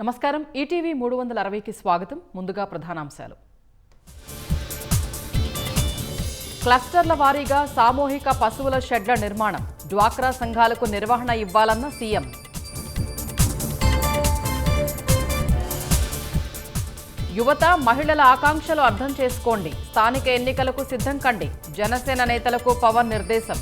నమస్కారం ఈటీవీ 360కి స్వాగతం. ముందుగా ప్రధానాంశాలు. క్లస్టర్ల వారీగా సామూహిక పశువుల షెడ్ల నిర్మాణం, డ్వాక్రా సంఘాలకు నిర్వహణ ఇవ్వాలన్న సీఎం. యువత, మహిళల ఆకాంక్షలు అర్థం చేసుకోండి, స్థానిక ఎన్నికలకు సిద్ధం కండి, జనసేన నేతలకు పవన్ నిర్దేశం.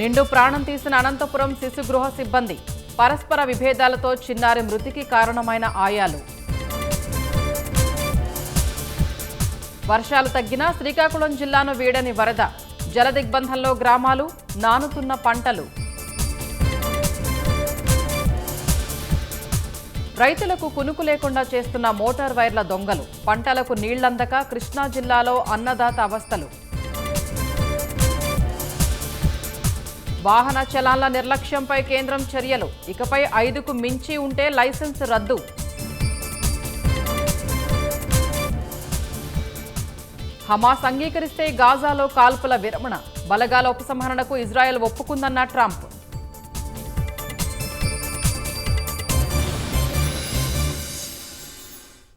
నిండు ప్రాణం తీసిన అనంతపురం శిశు గృహ సిబ్బంది, పరస్పర విభేదాలతో చిన్నారి మృతికి కారణమైన ఆయాలు. వర్షాలు తగ్గినా శ్రీకాకుళం జిల్లాను వీడని వరద, జలదిగ్బంధంలో గ్రామాలు, నానుతున్న పంటలు. రైతులకు కునుకు లేకుండా చేస్తున్న మోటార్ వైర్ల దొంగలు, పంటలకు నీళ్లందక కృష్ణా జిల్లాలో అన్నదాత అవస్థలు. వాహన చలాన్ల నిర్లక్ష్యంపై కేంద్రం చర్యలు, ఇకపై 5కు మించి ఉంటే లైసెన్స్ రద్దు. హమాస్ అంగీకరిస్తే గాజాలో కాల్పుల విరమణ, బలగాల ఉపసంహరణకు ఇజ్రాయెల్ ఒప్పుకుందన్న ట్రంప్.